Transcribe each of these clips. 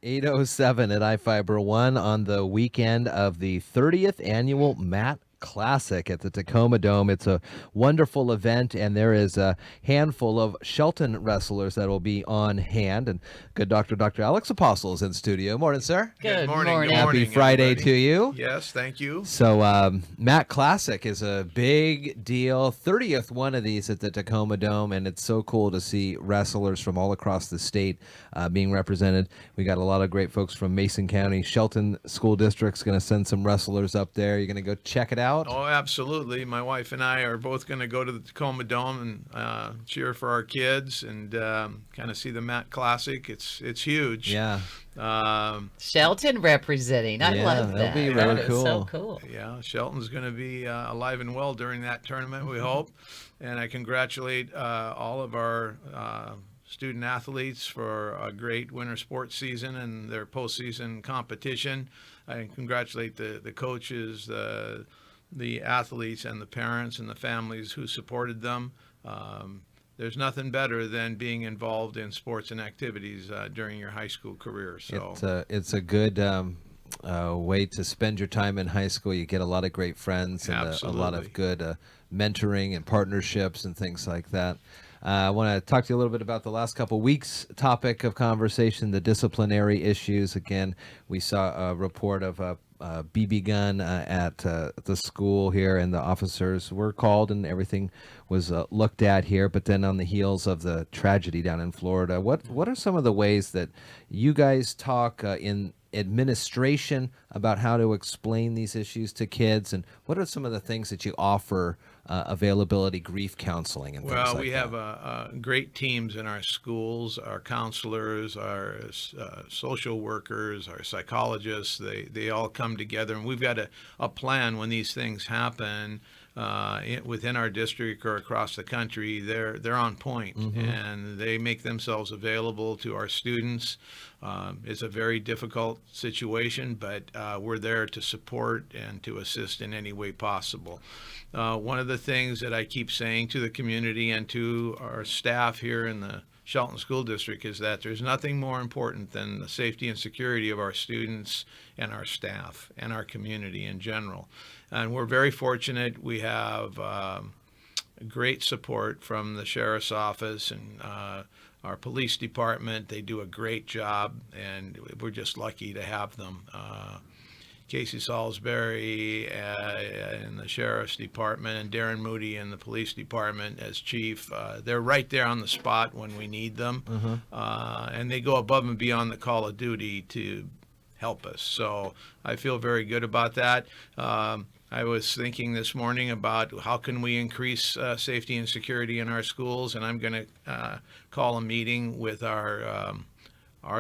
8:07 at iFiber 1 on the weekend of the 30th annual Matt Classic at the Tacoma Dome. It's a wonderful event, and there is a handful of Shelton wrestlers that will be on hand. And good Dr. Alex Apostle is in studio. Morning, sir. Good morning. Good Happy morning, Friday everybody. to you. Yes, thank you. So, Matt Classic is a big deal. 30th one of these at the Tacoma Dome, and it's so cool to see wrestlers from all across the state being represented. We got a lot of great folks from Mason County. Shelton School District's going to send some wrestlers up there. You're going to go check it out? Oh, absolutely. My wife and I are both going to go to the Tacoma Dome and cheer for our kids and kind of see the Matt Classic. It's huge. Yeah. Shelton representing. I love that'll that. be That really is cool. so cool. Yeah, Shelton's going to be alive and well during that tournament, we hope. And I congratulate all of our student athletes for a great winter sports season and their postseason competition. I congratulate the coaches, the athletes, and the parents and the families who supported them. There's nothing better than being involved in sports and activities during your high school career. So It's a good way to spend your time in high school. You get a lot of great friends and a lot of good mentoring and partnerships and things like that. I want to talk to you a little bit about the last couple weeks' topic of conversation, the disciplinary issues. Again, we saw a report of a BB gun at the school here, and the officers were called and everything was looked at here. But then on the heels of the tragedy down in Florida, what are some of the ways that you guys talk in administration about how to explain these issues to kids, and what are some of the things that you offer availability, grief counseling, and things like that? Well, we have great teams in our schools, our counselors, our social workers, our psychologists. They all come together, and we've got a plan when these things happen within our district or across the country. They're on point, and they make themselves available to our students. It's a very difficult situation, but we're there to support and to assist in any way possible. One of the things that I keep saying to the community and to our staff here in the Shelton School District is that there's nothing more important than the safety and security of our students and our staff and our community in general. And we're very fortunate. We have great support from the Sheriff's Office and our police department. They do a great job, and we're just lucky to have them. Casey Salisbury in the Sheriff's Department and Darren Moody in the Police Department as chief. They're right there on the spot when we need them, and they go above and beyond the call of duty to help us. So I feel very good about that. I was thinking this morning about how can we increase safety and security in our schools, and I'm going to call a meeting with our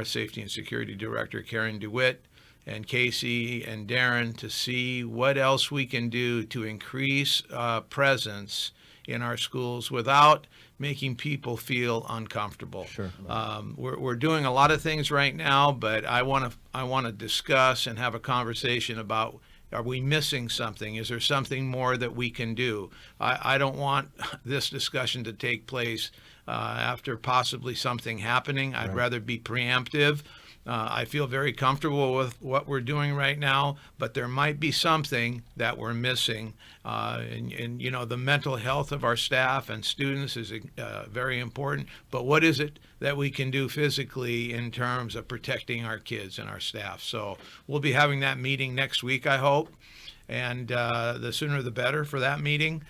safety and security director, Karen DeWitt, and Casey and Darren to see what else we can do to increase presence in our schools without making people feel uncomfortable. Sure. We're doing a lot of things right now, but I want to discuss and have a conversation about, are we missing something? Is there something more that we can do? I don't want this discussion to take place after possibly something happening. I'd rather be preemptive. I feel very comfortable with what we're doing right now, but there might be something that we're missing. And you know, the mental health of our staff and students is very important. But what is it that we can do physically in terms of protecting our kids and our staff? So we'll be having that meeting next week, I hope. And the sooner the better for that meeting,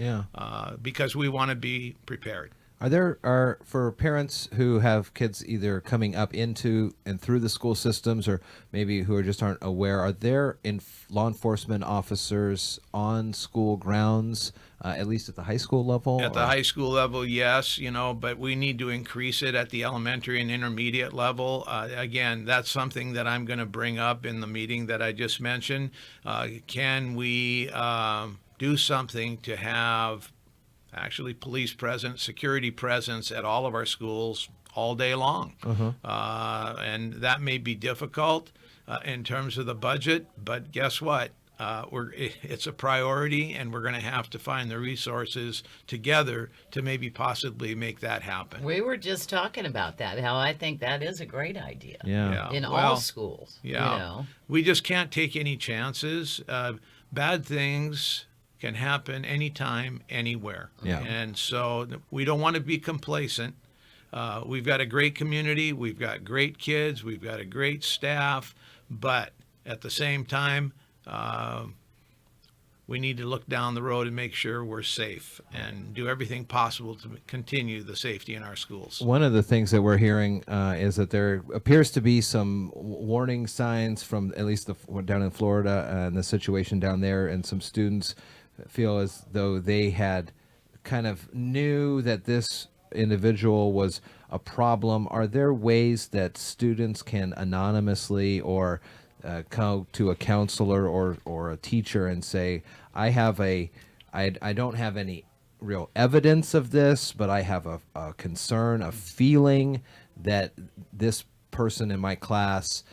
because we want to be prepared. Are for parents who have kids either coming up into and through the school systems, or maybe who just aren't aware, are there law enforcement officers on school grounds, at least at the high school level? At the high school level, yes, but we need to increase it at the elementary and intermediate level. Again, that's something that I'm going to bring up in the meeting that I just mentioned. Can we do something to have actually police presence, security presence at all of our schools all day long? And that may be difficult in terms of the budget, but guess what? it's a priority, and we're going to have to find the resources together to maybe possibly make that happen. We were just talking about that, how I think that is a great idea. Yeah. In all schools. Yeah. You know. We just can't take any chances. Bad things can happen anytime, anywhere. Yeah. And so we don't want to be complacent. We've got a great community. We've got great kids. We've got a great staff. But at the same time, we need to look down the road and make sure we're safe and do everything possible to continue the safety in our schools. One of the things that we're hearing is that there appears to be some warning signs from at least down in Florida and the situation down there, and some students feel as though they had kind of knew that this individual was a problem. Are there ways that students can anonymously or go to a counselor or a teacher and say, I don't have any real evidence of this, but I have a concern, a feeling that this person in my class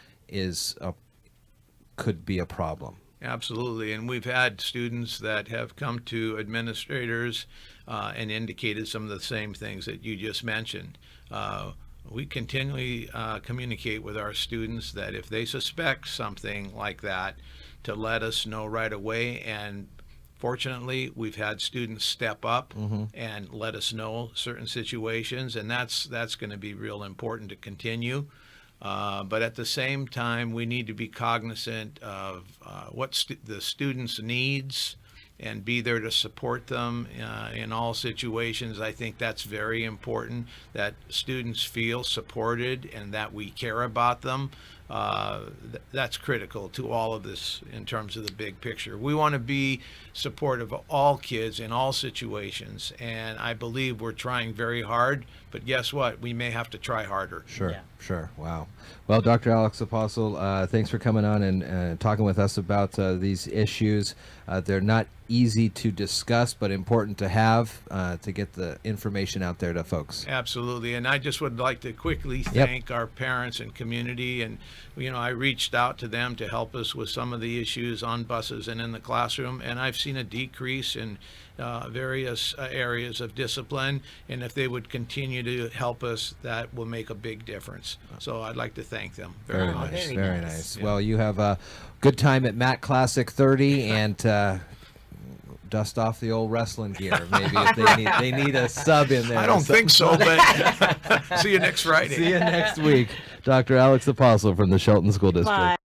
could be a problem? Absolutely. And we've had students that have come to administrators and indicated some of the same things that you just mentioned. We continually communicate with our students that if they suspect something like that, to let us know right away. And fortunately, we've had students step up and let us know certain situations, and that's going to be real important to continue. But at the same time, we need to be cognizant of what the students' needs and be there to support them in all situations. I think that's very important, that students feel supported and that we care about them. That's critical to all of this in terms of the big picture. We want to be supportive of all kids in all situations, and I believe we're trying very hard, but guess what? We may have to try harder. Sure, Yeah. sure. Wow. Well, Dr. Alex Apostle, thanks for coming on and talking with us about these issues. They're not easy to discuss, but important to have to get the information out there to folks. Absolutely. And I just would like to quickly thank our parents and community. And, I reached out to them to help us with some of the issues on buses and in the classroom. And I've seen a decrease in various areas of discipline. And if they would continue to help us, that will make a big difference. So I'd like to thank them very much. Nice. Very Very nice. nice. Well, you have a good time at Matt Classic 30 and dust off the old wrestling gear. Maybe if they need a sub in there. I don't think so, but see you next Friday. See you next week. Dr. Alex Apostle from the Shelton School District. Bye.